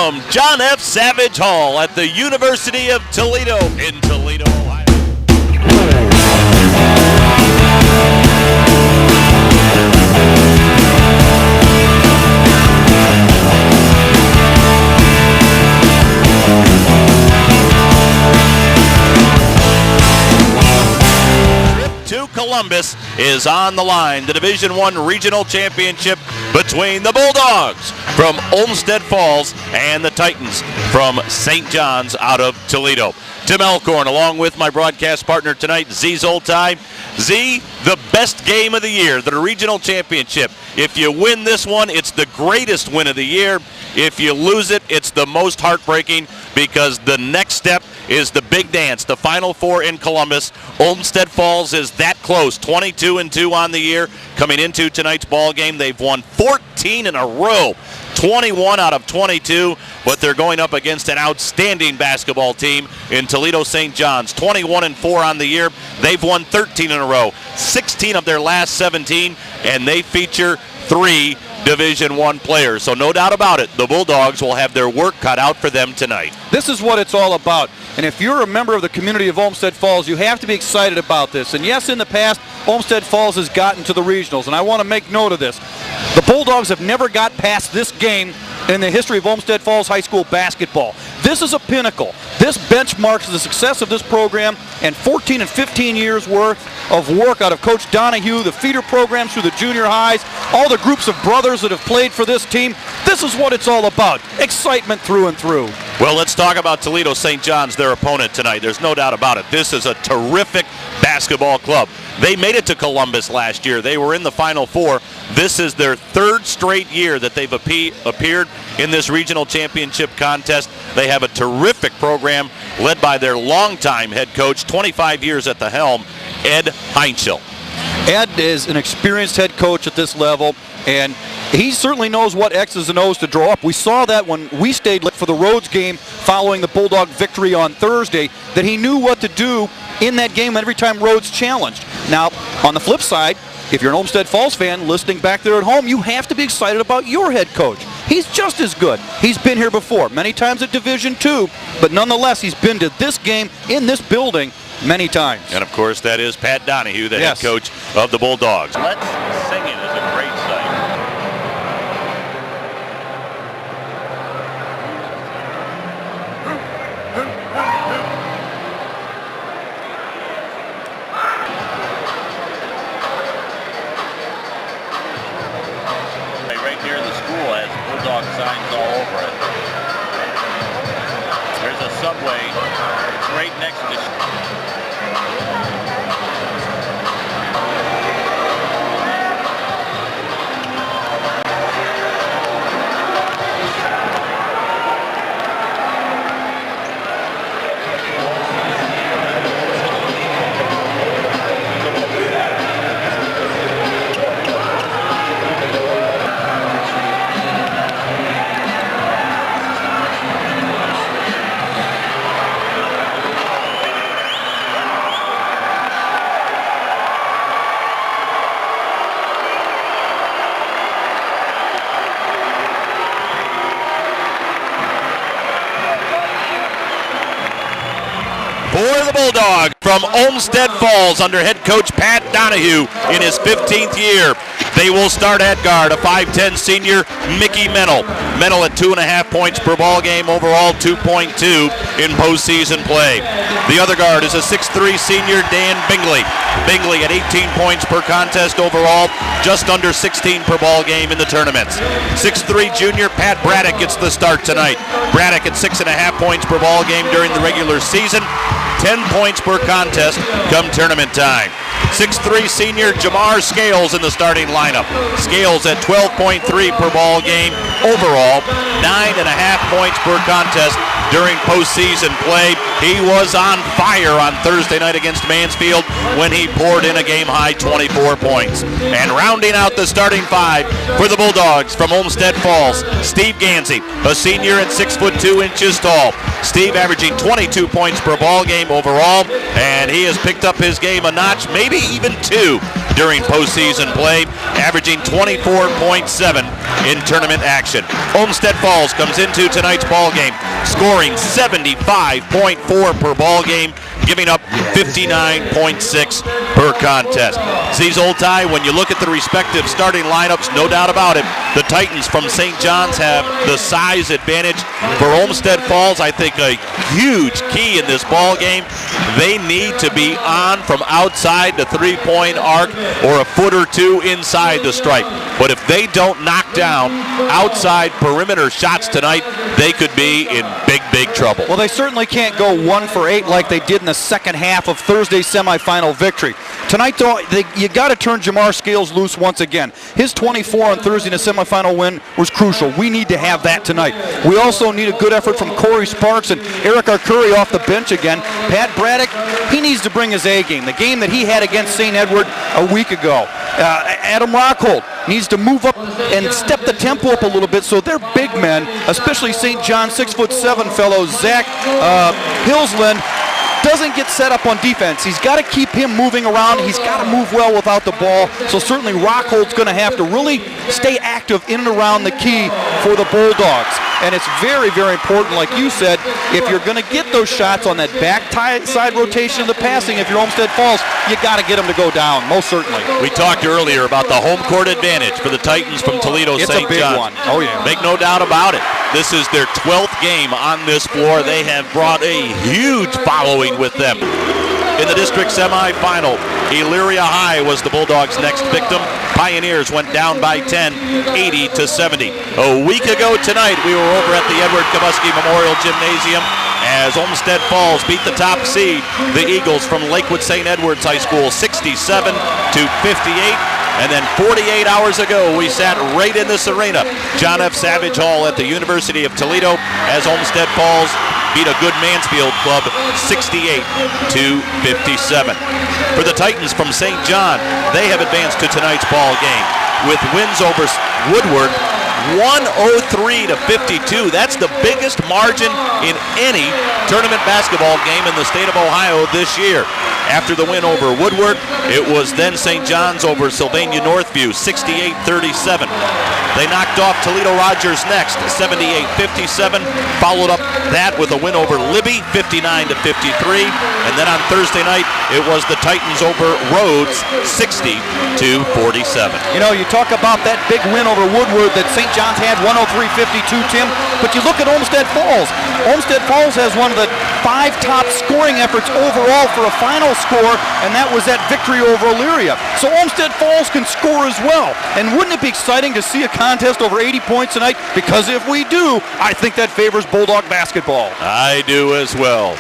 from John F. Savage Hall at the University of Toledo in Toledo, Ohio. To Columbus is on the line. The Division I Regional Championship between the Bulldogs from Olmsted Falls and the Titans from St. John's out of Toledo. Tim Alcorn along with my broadcast partner tonight, ZOLTAI. Z, the best game of the year, the Regional Championship. If you win this one, it's the greatest win of the year. If you lose it, it's the most heartbreaking because the next step is the big dance, the Final Four in Columbus. Olmsted Falls is that close, 22-2 on the year. Coming into tonight's ball game, they've won 14 in a row, 21 out of 22, but they're going up against an outstanding basketball team in Toledo St. John's, 21-4 on the year. They've won 13 in a row, 16 of their last 17, and they feature 3 Division I players. So no doubt about it, the Bulldogs will have their work cut out for them tonight. This is what it's all about. And if you're a member of the community of Olmsted Falls, you have to be excited about this. And yes, in the past, Olmsted Falls has gotten to the regionals, and I want to make note of this. The Bulldogs have never got past this game in the history of Olmsted Falls High School basketball. This is a pinnacle. This benchmarks the success of this program and 14 and 15 years worth of work out of Coach Donahue, the feeder programs through the junior highs, all the groups of brothers that have played for this team. This is what it's all about. Excitement through and through. Well, let's talk about Toledo St. John's, their opponent tonight. There's no doubt about it. This is a terrific basketball club. They made it to Columbus last year. They were in the Final Four. This is their 3rd straight year that they've appeared in this regional championship contest. They have a terrific program led by their longtime head coach, 25 years at the helm, Ed Heinschel. Ed is an experienced head coach at this level, and he certainly knows what X's and O's to draw up. We saw that when we stayed for the Rhodes game following the Bulldog victory on Thursday, that he knew what to do in that game every time Rhodes challenged. Now, on the flip side, if you're an Olmsted Falls fan listening back there at home, you have to be excited about your head coach. He's just as good. He's been here before, many times at Division II, but nonetheless, he's been to this game in this building many times. And of course, that is Pat Donahue, the head coach of the Bulldogs. Let's Sing It is a great sight. Right here in the school has Bulldog signs all over it. There's a Subway. It's right next to for the Bulldogs from Olmsted Falls under head coach Pat Donahue in his 15th year. They will start at guard, a 5'10 senior, Mickey Mennel. Mennel at 2.5 points per ball game, overall 2.2 in postseason play. The other guard is a 6'3 senior, Dan Bingley. Bingley at 18 points per contest overall, just under 16 per ball game in the tournaments. 6'3 junior, Pat Braddock gets the start tonight. Braddock at 6.5 points per ball game during the regular season, 10 points per contest come tournament time. 6'3 senior Jamar Scales in the starting lineup. Scales at 12.3 per ball game overall, 9.5 points per contest during postseason play. He was on fire on Thursday night against Mansfield when he poured in a game-high 24 points. And rounding out the starting 5 for the Bulldogs from Olmsted Falls, Steve Gansey, a senior at 6'2" tall. Steve averaging 22 points per ball game overall, and he has picked up his game a notch, maybe even 2 during postseason play, averaging 24.7 in tournament action. Olmsted Falls comes into tonight's ball game scoring 75.4 per ball game, giving up 59.6 per contest. See, ZOLTAI, when you look at the respective starting lineups, no doubt about it, the Titans from St. John's have the size advantage. For Olmsted Falls, I think a huge key in this ball game, they need to be on from outside the three-point arc or a foot or two inside the stripe. But if they don't knock down outside perimeter shots tonight, they could be in big, big trouble. Well, they certainly can't go 1 for 8 like they did in the second half of Thursday's semifinal victory. Tonight, though, you got to turn Jamar Scales loose once again. His 24 on Thursday in the semifinal win was crucial. We need to have that tonight. We also need a good effort from Corey Sparks and Eric Arcuri off the bench again. Pat Braddock, he needs to bring his A game, the game that he had against St. Edward a week ago. Adam Rockhold needs to move up and step the tempo up a little bit so they're big men, especially St. John 6'7" fellow Zach Hillsland doesn't get set up on defense. He's got to keep him moving around. He's got to move well without the ball. So certainly Rockhold's going to have to really stay active in and around the key for the Bulldogs. And it's very, very important, like you said, if you're going to get those shots on that back side rotation of the passing, if you're Olmsted Falls, you got to get them to go down, most certainly. We talked earlier about the home court advantage for the Titans from Toledo St. John. It's a big one. Oh, yeah. Make no doubt about it. This is their 12th game on this floor. They have brought a huge following with them. In the district semifinal, Elyria High was the Bulldogs' next victim. Pioneers went down by 10, 80-70. A week ago tonight, we were over at the Edward Kabuski Memorial Gymnasium as Olmsted Falls beat the top seed, the Eagles from Lakewood St. Edwards High School, 67-58. And then 48 hours ago, we sat right in this arena, John F. Savage Hall at the University of Toledo, as Olmsted Falls beat a good Mansfield club 68-57. For the Titans from St. John, they have advanced to tonight's ball game with wins over Woodward 103-52. That's the biggest margin in any tournament basketball game in the state of Ohio this year. After the win over Woodward, it was then St. John's over Sylvania Northview, 68-37. They knocked off Toledo Rogers next, 78-57. Followed up that with a win over Libby, 59-53. And then on Thursday night, it was the Titans over Rhodes, 60-47. You know, you talk about that big win over Woodward that St. John's had, 103-52, Tim. But you look at Olmsted Falls. Olmsted Falls has one of the 5 top scoring efforts overall for a final score, and that was that victory over Elyria. So Olmsted Falls can score as well. And wouldn't it be exciting to see a contest over 80 points tonight? Because if we do, I think that favors Bulldog basketball. I do as well.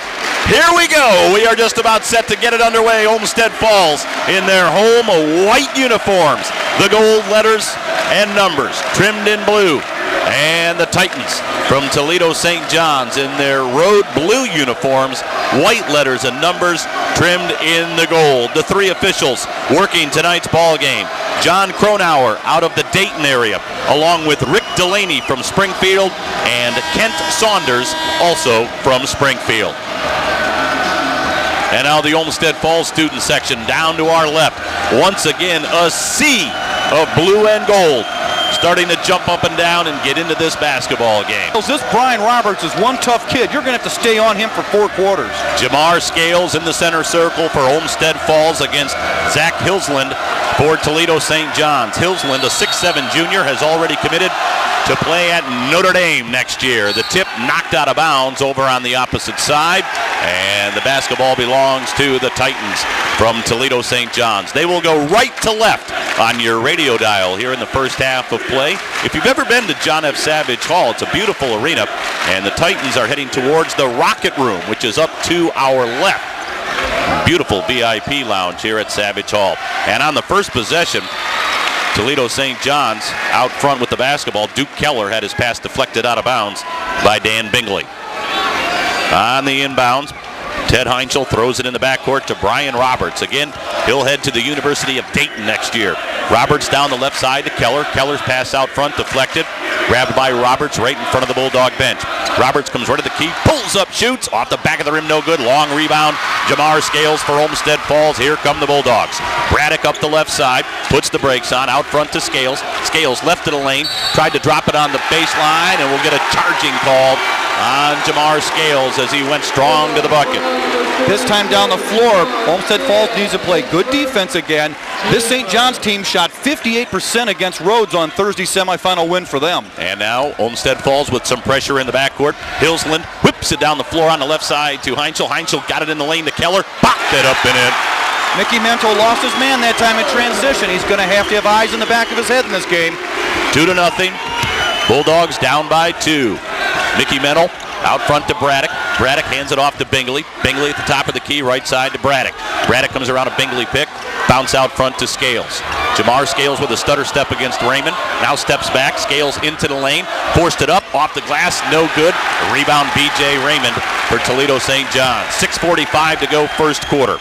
Here we go. We are just about set to get it underway. Olmsted Falls in their home white uniforms. The gold letters and numbers trimmed in blue. And the Titans from Toledo St. John's in their road blue uniforms, white letters and numbers trimmed in the gold. The 3 officials working tonight's ball game. John Cronauer out of the Dayton area, along with Rick Delaney from Springfield and Kent Saunders also from Springfield. And now the Olmsted Falls student section down to our left. Once again, a sea of blue and gold, starting to jump up and down and get into this basketball game. This Brian Roberts is one tough kid. You're going to have to stay on him for 4 quarters. Jamar Scales in the center circle for Olmsted Falls against Zach Hillsland for Toledo St. John's. Hillsland, a 6'7" junior, has already committed to play at Notre Dame next year. The tip knocked out of bounds over on the opposite side, and the basketball belongs to the Titans from Toledo St. John's. They will go right to left on your radio dial here in the first half of play. If you've ever been to John F. Savage Hall, it's a beautiful arena, and the Titans are heading towards the Rocket Room, which is up to our left. Beautiful VIP lounge here at Savage Hall. And on the first possession, Toledo St. John's out front with the basketball. Duke Keller had his pass deflected out of bounds by Dan Bingley. On the inbounds, Ted Heinschel throws it in the backcourt to Brian Roberts. Again, he'll head to the University of Dayton next year. Roberts down the left side to Keller. Keller's pass out front deflected. Grabbed by Roberts right in front of the Bulldog bench. Roberts comes right at the key, pulls up, shoots, off the back of the rim, no good. Long rebound. Jamar Scales for Olmsted Falls. Here come the Bulldogs. Braddock up the left side, puts the brakes on, out front to Scales. Scales left of the lane, tried to drop it on the baseline, and we'll get a charging call on Jamar Scales as he went strong to the bucket. This time down the floor, Olmsted Falls needs to play good defense again. This St. John's team shot 58% against Rhodes on Thursday's semifinal win for them. And now Olmsted Falls with some pressure in the backcourt. Hillsland whips it down the floor on the left side to Heinzel. Heinzel got it in the lane to Keller, popped it up and in. Mickey Mento lost his man that time in transition. He's going to have eyes in the back of his head in this game. 2-0. Bulldogs down by 2. Mickey Mento out front to Braddock. Braddock hands it off to Bingley. Bingley at the top of the key, right side to Braddock. Braddock comes around a Bingley pick. Bounce out front to Scales. Jamar Scales with a stutter step against Raymond. Now steps back. Scales into the lane. Forced it up. Off the glass. No good. Rebound B.J. Raymond for Toledo St. John. 6:45 to go first quarter.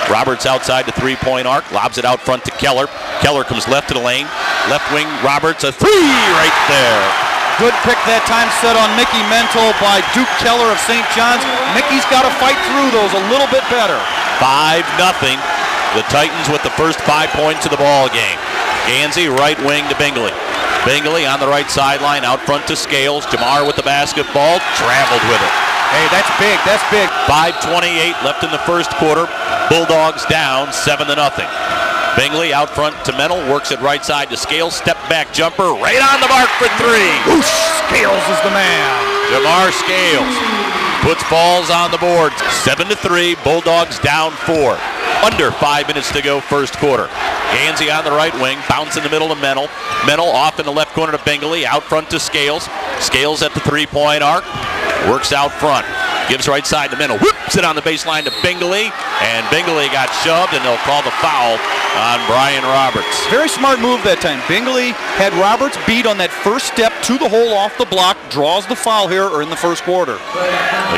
Roberts outside the three-point arc. Lobs it out front to Keller. Keller comes left to the lane. Left wing Roberts. A three right there. Good pick that time set on Mickey Mento by Duke Keller of St. John's. Mickey's got to fight through those a little bit better. 5-0. The Titans with the first 5 points of the ball game. Gansey right wing to Bingley. Bingley on the right sideline, out front to Scales. Jamar with the basketball, traveled with it. Hey, that's big, that's big. 5:28 left in the first quarter. Bulldogs down 7-0. Bingley out front to Mennel, works it right side to Scales. Step back jumper, right on the mark for 3. Whoosh, Scales is the man. Jamar Scales puts Falls on the board. 7-3, Bulldogs down 4. Under 5 minutes to go first quarter. Gansey on the right wing, bounce in the middle to Mennel. Mennel off in the left corner to Bingley, out front to Scales. Scales at the three-point arc, works out front. Gives right side to Mennel, whips it on the baseline to Bingley, and Bingley got shoved, and they'll call the foul on Brian Roberts. Very smart move that time. Bingley had Roberts beat on that first step to the hole off the block, draws the foul here or in the first quarter.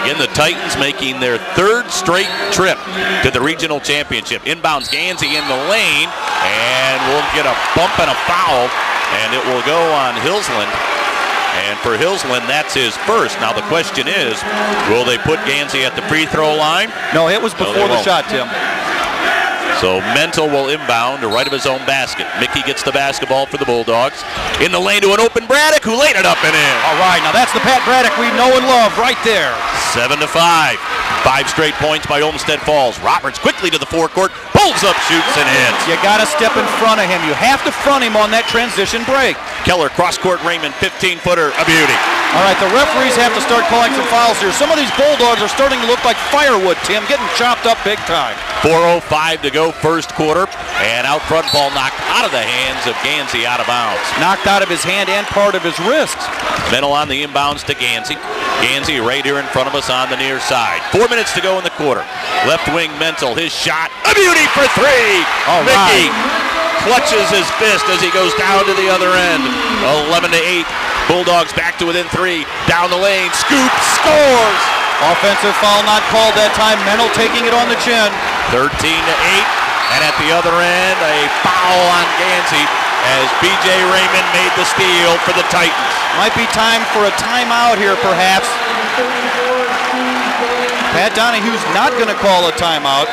Again, the Titans making their 3rd straight trip to the regional championship. Inbounds Gansey in the lane, and we'll get a bump and a foul, and it will go on Hillsland. And for Hillsland, that's his first. Now the question is, will they put Gansey at the free throw line? No, it was before the shot, Tim. So Mental will inbound to right of his own basket. Mickey gets the basketball for the Bulldogs. In the lane to an open Braddock, who laid it up and in. All right, now that's the Pat Braddock we know and love right there. 7-5. 5 straight points by Olmsted Falls. Roberts quickly to the forecourt, pulls up, shoots, and hits. You got to step in front of him. You have to front him on that transition break. Keller, cross-court Raymond, 15-footer, a beauty. All right, the referees have to start calling some fouls here. Some of these Bulldogs are starting to look like firewood, Tim, getting chopped up big time. 4:05 to go first quarter, and out front ball knocked out of the hands of Gansey, out of bounds. Knocked out of his hand and part of his wrist. Mental on the inbounds to Gansey. Gansey right here in front of us on the near side. 4 minutes to go in the quarter. Left wing Mental, his shot, a beauty for 3. All Mickey right. clutches his fist as he goes down to the other end. 11-8. Bulldogs back to within 3. Down the lane, scoop, scores. Offensive foul not called that time. Mental taking it on the chin. 13-8. And at the other end, a foul on Gansey as B.J. Raymond made the steal for the Titans. Might be time for a timeout here, perhaps. Pat Donahue's not going to call a timeout.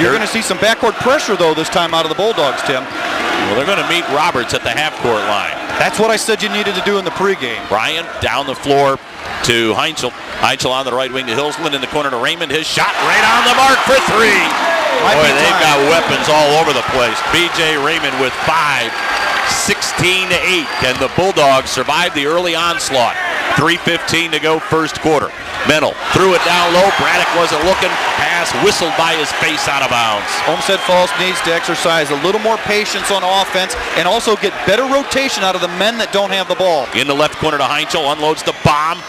You're going to see some backcourt pressure, though, this time out of the Bulldogs, Tim. Well, they're going to meet Roberts at the half-court line. That's what I said you needed to do in the pregame. Bryant down the floor to Heinzel. Heinzel on the right wing to Hillsland, in the corner to Raymond. His shot right on the mark for 3. Boy, they've got weapons all over the place. B.J. Raymond with 5. 16-8. And the Bulldogs survive the early onslaught. 3:15 to go first quarter. Mental threw it down low. Braddock wasn't looking. Pass whistled by his face, out of bounds. Olmsted Falls needs to exercise a little more patience on offense and also get better rotation out of the men that don't have the ball. In the left corner to Heinzel, unloads the bomb,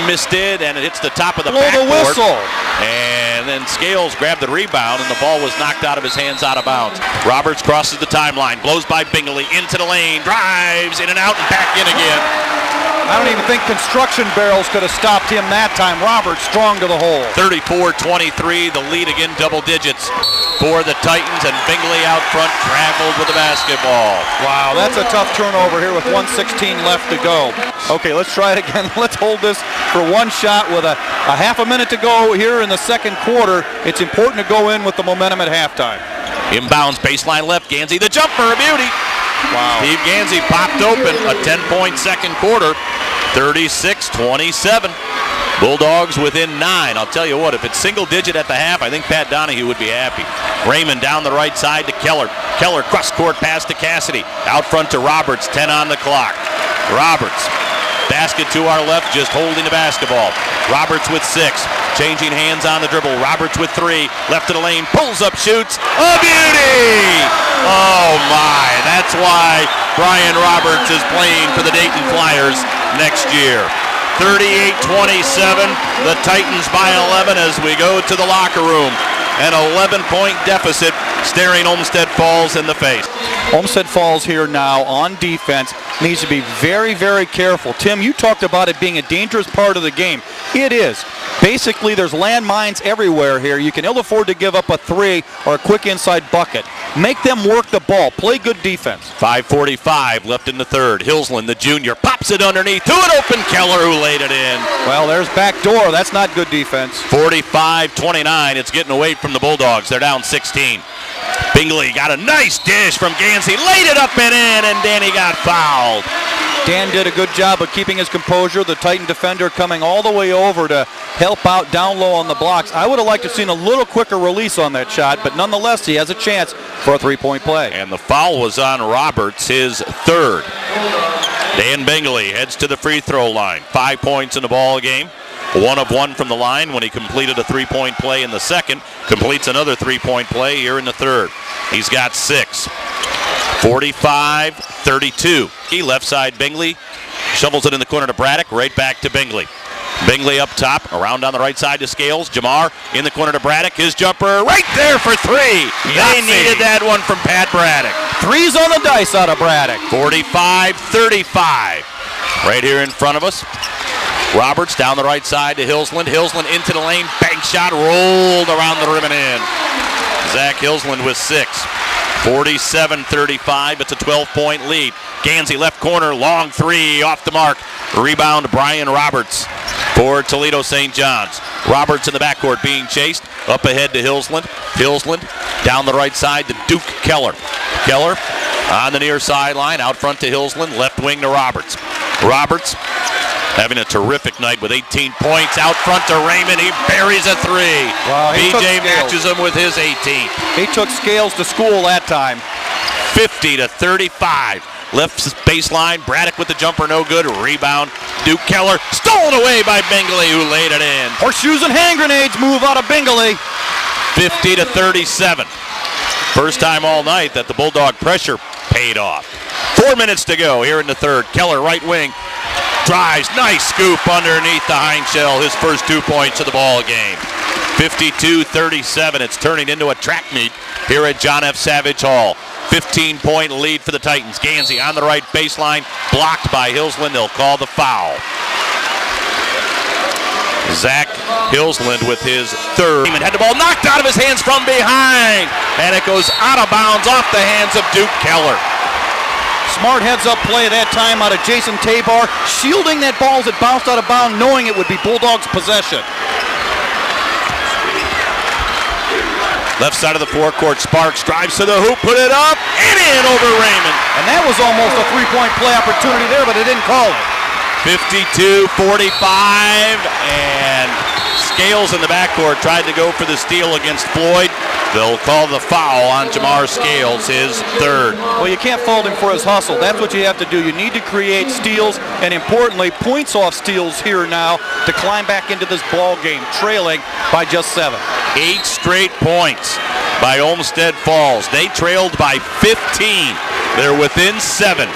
missed it, and it hits the top of the backboard. Blow the whistle. And then Scales grabbed the rebound, and the ball was knocked out of his hands, out of bounds. Roberts crosses the timeline, blows by Bingley, into the lane, drives in and out, and back in again. I don't even think construction barrels could have stopped him that time. Roberts strong to the hole. 34-23, the lead again, double digits for the Titans, and Bingley out front traveled with the basketball. Wow, that's a tough turnover here with 1:16 left to go. Okay, let's try it again. Let's hold this for one shot with a half a minute to go here in the second quarter. It's important to go in with the momentum at halftime. Inbounds, baseline left, Gansey, the jumper, a beauty. Wow. Steve Gansey popped open a 10-point second quarter, 36-27. Bulldogs within 9. I'll tell you what, if it's single digit at the half, I think Pat Donahue would be happy. Raymond down the right side to Keller. Keller cross-court pass to Cassidy. Out front to Roberts, 10 on the clock. Roberts, basket to our left, just holding the basketball. Roberts with 6, changing hands on the dribble. Roberts with 3, left of the lane, pulls up, shoots. A beauty! Oh my, that's why Brian Roberts is playing for the Dayton Flyers next year. 38-27, the Titans by 11 as we go to the locker room. An 11-point deficit staring Olmsted Falls in the face. Olmsted Falls here now on defense needs to be very, very careful. Tim, you talked about it being a dangerous part of the game. It is. Basically, there's landmines everywhere here. You can ill afford to give up a 3 or a quick inside bucket. Make them work the ball. Play good defense. 5:45 left in the third. Hillsland, the junior, pops it underneath to an open Keller who laid it in. Well, there's back door. That's not good defense. 45-29. It's getting away from the Bulldogs. They're down 16. Bingley got a nice dish from Gansey, laid it up and in, and Danny got fouled. Dan did a good job of keeping his composure. The Titan defender coming all the way over to help out down low on the blocks. I would have liked to have seen a little quicker release on that shot, but nonetheless, he has a chance for a three-point play. And the foul was on Roberts, his third. Dan Bingley heads to the free throw line. 5 points in the ball game. 1 of 1 from the line when he completed a three-point play in the second. Completes another three-point play here in the third. He's got 6. 45-32. He left side Bingley. Shovels it in the corner to Braddock. Right back to Bingley. Bingley up top. Around on the right side to Scales. Jamar in the corner to Braddock. His jumper right there for 3. They needed that one from Pat Braddock. 3's on the dice out of Braddock. 45-35. Right here in front of us. Roberts down the right side to Hillsland. Hillsland into the lane. Bank shot rolled around the rim and in. Zach Hillsland with 6. 47-35. It's a 12-point lead. Gansey left corner. Long 3 off the mark. Rebound Brian Roberts for Toledo St. John's. Roberts in the backcourt being chased. Up ahead to Hillsland. Hillsland down the right side to Duke Keller. Keller on the near sideline. Out front to Hillsland. Left wing to Roberts. Roberts having a terrific night with 18 points. Out front to Raymond. He buries a 3. Wow, BJ matches him with his 18th. He took Scales to school that time. 50-35. Left baseline. Braddock with the jumper. No good. Rebound. Duke Keller. Stolen away by Bingley who laid it in. Horseshoes and hand grenades move out of Bingley. 50-37. First time all night that the Bulldog pressure paid off. 4 minutes to go here in the third. Keller right wing. Drives, nice scoop underneath the hind shell, his first 2 points of the ball game. 52-37, it's turning into a track meet here at John F. Savage Hall. 15-point lead for the Titans. Gansey on the right baseline, blocked by Hillsland. They'll call the foul. Zach Hillsland with his third. Had the ball knocked out of his hands from behind, and it goes out of bounds off the hands of Duke Keller. Smart heads-up play that time out of Jason Tabar, shielding that ball as it bounced out of bounds, knowing it would be Bulldogs' possession. Left side of the forecourt, Sparks drives to the hoop, put it up, and in over Raymond. And that was almost a three-point play opportunity there, but it didn't call it. 52-45, and Scales in the backcourt tried to go for the steal against Floyd. They'll call the foul on Jamar Scales, his third. Well, you can't fault him for his hustle. That's what you have to do. You need to create steals, and importantly, points off steals here now to climb back into this ball game, trailing by just 7. 8 straight points by Olmsted Falls. They trailed by 15. They're within 7.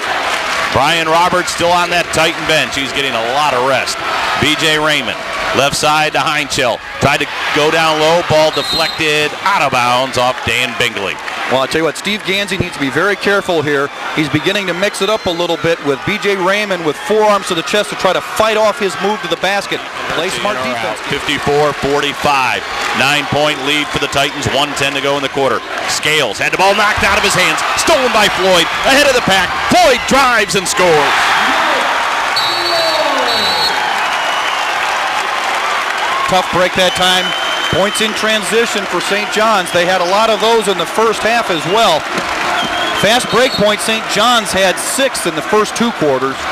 Brian Roberts still on that Titan bench. He's getting a lot of rest. BJ Raymond, left side to Heinchel. Tried to go down low. Ball deflected out of bounds off Dan Bingley. Well, I'll tell you what, Steve Gansey needs to be very careful here. He's beginning to mix it up a little bit with B.J. Raymond with forearms to the chest to try to fight off his move to the basket. Play smart defense. 54-45. 9-point lead for the Titans. 1:10 to go in the quarter. Scales had the ball knocked out of his hands. Stolen by Floyd. Ahead of the pack. Floyd drives and scores. Tough break that time. Points in transition for St. John's. They had a lot of those in the first half as well. Fast break point, St. John's had 6 in the first 2 quarters. 1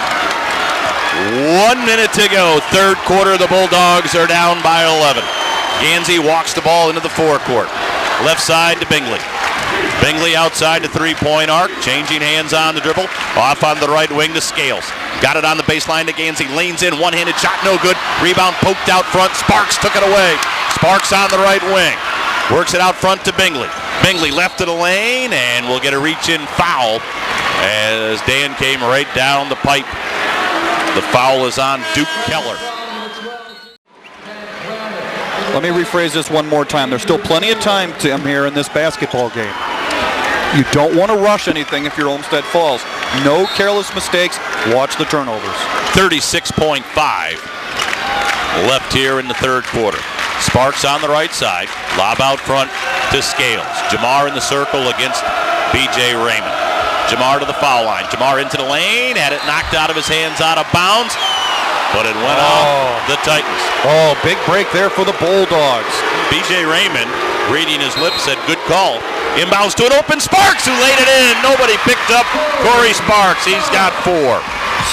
minute to go. Third quarter, the Bulldogs are down by 11. Gansey walks the ball into the forecourt. Left side to Bingley. Bingley outside the three-point arc, changing hands on the dribble. Off on the right wing to Scales. Got it on the baseline to Gansey. Leans in, one-handed shot, no good. Rebound poked out front. Sparks took it away. Sparks on the right wing. Works it out front to Bingley. Bingley left to the lane, and we'll get a reach-in foul as Dan came right down the pipe. The foul is on Duke Keller. Let me rephrase this one more time. There's still plenty of time, Tim, here in this basketball game. You don't want to rush anything if you're Olmsted Falls. No careless mistakes. Watch the turnovers. 36.5 left here in the third quarter. Sparks on the right side. Lob out front to Scales. Jamar in the circle against B.J. Raymond. Jamar to the foul line. Jamar into the lane. Had it knocked out of his hands, out of bounds. But it went off the Titans. Oh, big break there for the Bulldogs. B.J. Raymond, reading his lips, said good call. Inbounds to an open Sparks, who laid it in. Nobody picked up Corey Sparks. He's got 4.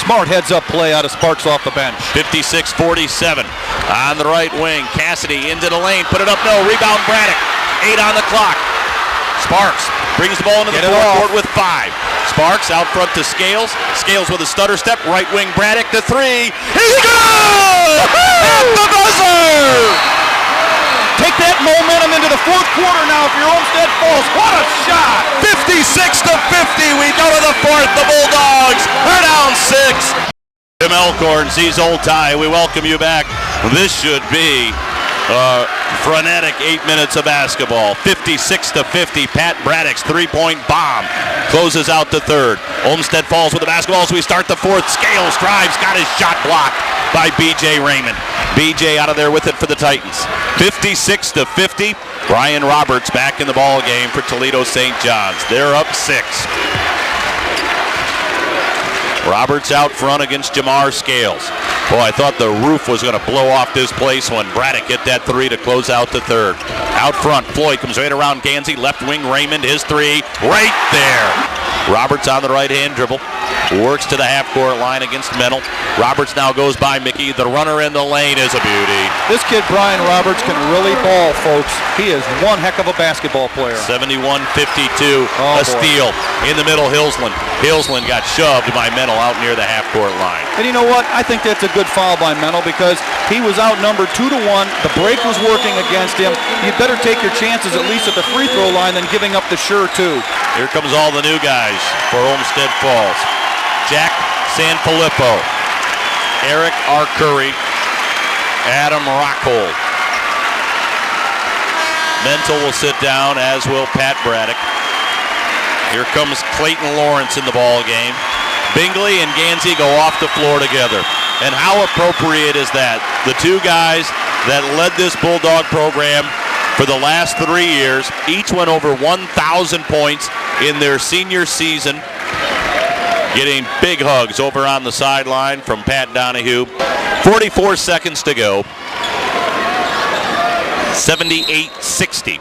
Smart heads-up play out of Sparks off the bench. 56-47 on the right wing. Cassidy into the lane. Put it up, no. Rebound Braddock. 8 on the clock. Sparks brings the ball into the forecourt with 5. Sparks out front to Scales. Scales with a stutter step. Right wing Braddock to 3. He's good! At the buzzer! Take that momentum into the fourth quarter now if you're Olmsted Falls. What a shot! 56-50. We go to the fourth. The Bulldogs are down 6. Jim Alcorn, ZOLTAI. We welcome you back. This should be frenetic 8 minutes of basketball. 56-50. Pat Braddock's three-point bomb closes out the third. Olmsted Falls with the basketball as we start the fourth. Scales drives, got his shot blocked by B.J. Raymond. B.J. out of there with it for the Titans. 56-50. Brian Roberts back in the ball game for Toledo St. John's. They're up 6. Roberts out front against Jamar Scales. Boy, I thought the roof was going to blow off this place when Braddock hit that 3 to close out the third. Out front, Floyd comes right around Gansey. Left wing, Raymond, his 3. Right there. Roberts on the right-hand dribble. Works to the half-court line against Mental. Roberts now goes by Mickey. The runner in the lane is a beauty. This kid, Brian Roberts, can really ball, folks. He is one heck of a basketball player. 71-52. A steal. In the middle, Hillsland. Hillsland got shoved by Mental out near the half-court line. And you know what? I think that's a good foul by Mental because he was outnumbered 2-1. The break was working against him. You'd better take your chances at least at the free throw line than giving up the sure 2. Here comes all the new guys for Olmsted Falls. Jack Sanfilippo, Eric Arcuri, Adam Rockhold. Mental will sit down, as will Pat Braddock. Here comes Clayton Lawrence in the ball game. Bingley and Gansey go off the floor together. And how appropriate is that? The two guys that led this Bulldog program for the last 3 years, each went over 1,000 points in their senior season. Getting big hugs over on the sideline from Pat Donahue. 44 seconds to go. 78-60.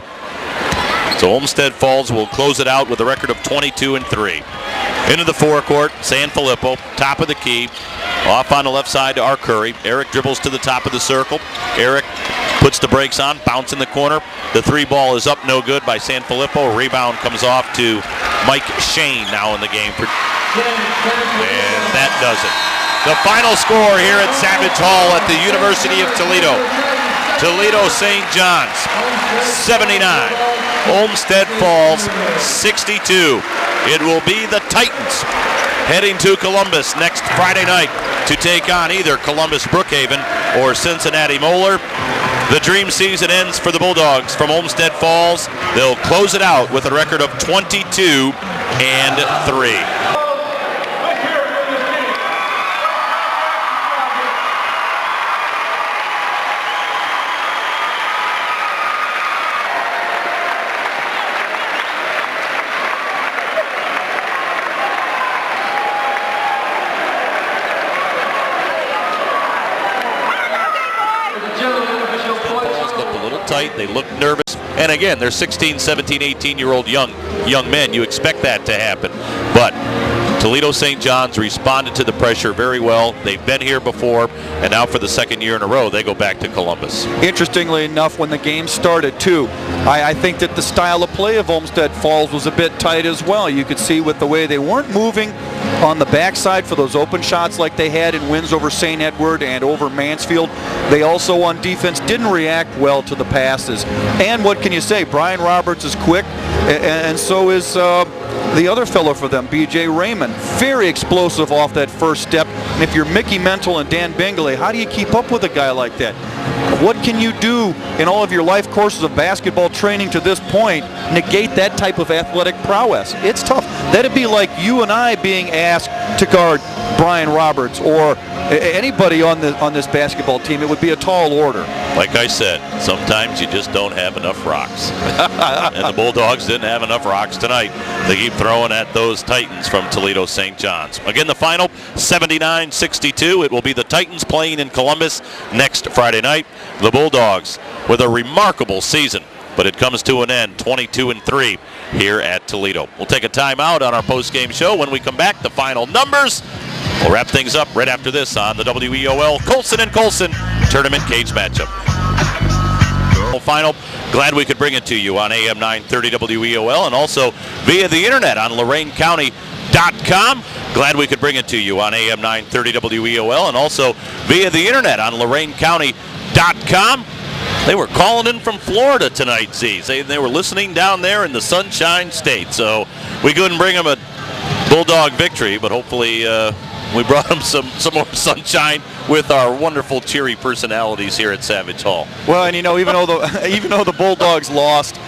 So Olmsted Falls will close it out with a record of 22-3. Into the forecourt, Sanfilippo, top of the key. Off on the left side to Arcuri. Eric dribbles to the top of the circle. Eric puts the brakes on, bounce in the corner. The 3 ball is up, no good by Sanfilippo. Rebound comes off to Mike Shane now in the game. And that does it. The final score here at Savage Hall at the University of Toledo. Toledo St. John's 79. Olmsted Falls 62. It will be the Titans heading to Columbus next Friday night to take on either Columbus Brookhaven or Cincinnati Moeller. The dream season ends for the Bulldogs from Olmsted Falls. They'll close it out with a record of 22-3. Tight. They look nervous, and again, they're 16, 17, 18-year-old young men. You expect that to happen, but Toledo St. John's responded to the pressure very well. They've been here before, and now for the second year in a row, they go back to Columbus. Interestingly enough, when the game started, too, I think that the style of play of Olmsted Falls was a bit tight as well. You could see with the way they weren't moving on the backside for those open shots like they had in wins over St. Edward and over Mansfield. They also on defense didn't react well to the passes. And what can you say? Brian Roberts is quick, and so is the other fellow for them, B.J. Raymond. Very explosive off that first step. And if you're Mickey Mental and Dan Bingley, how do you keep up with a guy like that? What can you do in all of your life courses of basketball training to this point negate that type of athletic prowess? It's tough. That'd be like you and I being asked to guard Brian Roberts or anybody on this basketball team. It would be a tall order. Like I said, sometimes you just don't have enough rocks. And the Bulldogs didn't have enough rocks tonight. They keep throwing at those Titans from Toledo St. John's. Again, the final, 79-62. It will be the Titans playing in Columbus next Friday night. The Bulldogs with a remarkable season, but it comes to an end, 22-3 here at Toledo. We'll take a timeout on our post-game show. When we come back, the final numbers. We'll wrap things up right after this on the WEOL Colson and Colson Tournament Cage Matchup. Final, glad we could bring it to you on AM 930 WEOL and also via the internet on LoraineCounty.com. Glad we could bring it to you on AM 930 WEOL and also via the internet on LoraineCounty.com. They were calling in from Florida tonight, Z. They were listening down there in the Sunshine State, so we couldn't bring them a Bulldog victory, but hopefully we brought them some more sunshine with our wonderful, cheery personalities here at Savage Hall. Well, and you know, even though the Bulldogs lost,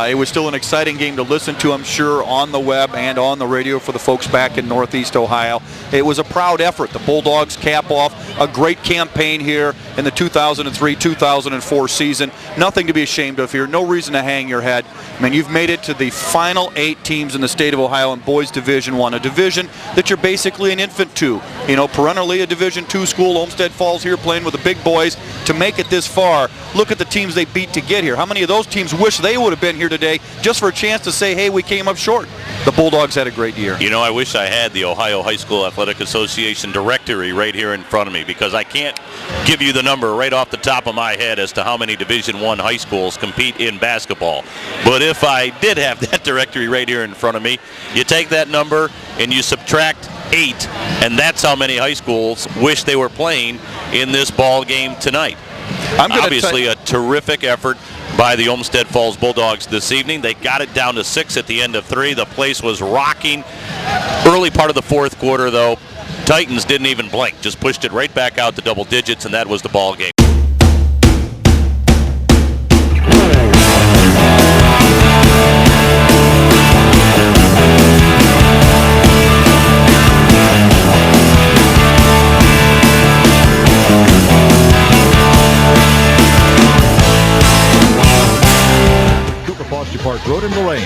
it was still an exciting game to listen to, I'm sure, on the web and on the radio for the folks back in Northeast Ohio. It was a proud effort. The Bulldogs cap off a great campaign here in the 2003-2004 season. Nothing to be ashamed of here. No reason to hang your head. I mean, you've made it to the final 8 teams in the state of Ohio in Boys Division I, a division that you're basically an infant to. You know, perennially a Division II school. Olmsted Falls here playing with the big boys to make it this far. Look at the teams they beat to get here. How many of those teams wish they would have been here today just for a chance to say, hey, we came up short? The Bulldogs had a great year. You know, I wish I had the Ohio High School Athletic Association directory right here in front of me, because I can't give you the number right off the top of my head as to how many Division I high schools compete in basketball. But if I did have that directory right here in front of me, you take that number and you subtract 8, and that's how many high schools wish they were playing in this ball game tonight. Obviously, a terrific effort by the Olmsted Falls Bulldogs this evening. They got it down to 6 at the end of 3. The place was rocking. Early part of the fourth quarter, though, Titans didn't even blink, just pushed it right back out to double digits, and that was the ball game. Park Road in Lorain.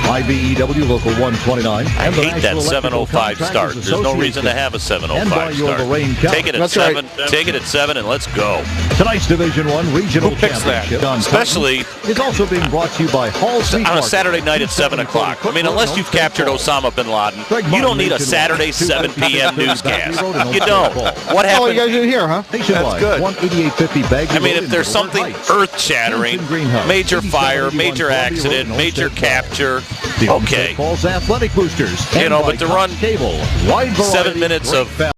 IBEW Local 129. I hate that 7:05 start. There's no reason to have a 7:05 start. Take it at 7. Take it at 7, and let's go. Tonight's Division I Regional Championship, especially is also being brought to you by Halsey on a Saturday night at 7 o'clock. I mean, unless you've captured Osama bin Laden, you don't need a Saturday 7 p.m. newscast. You don't. What happened? Oh, you guys are here, huh? That's good. 18850 Bagley I mean, if there's something earth-shattering, major fire, major accident, major capture, okay. Falls Athletic Boosters. You know, but to run cable, 7 minutes of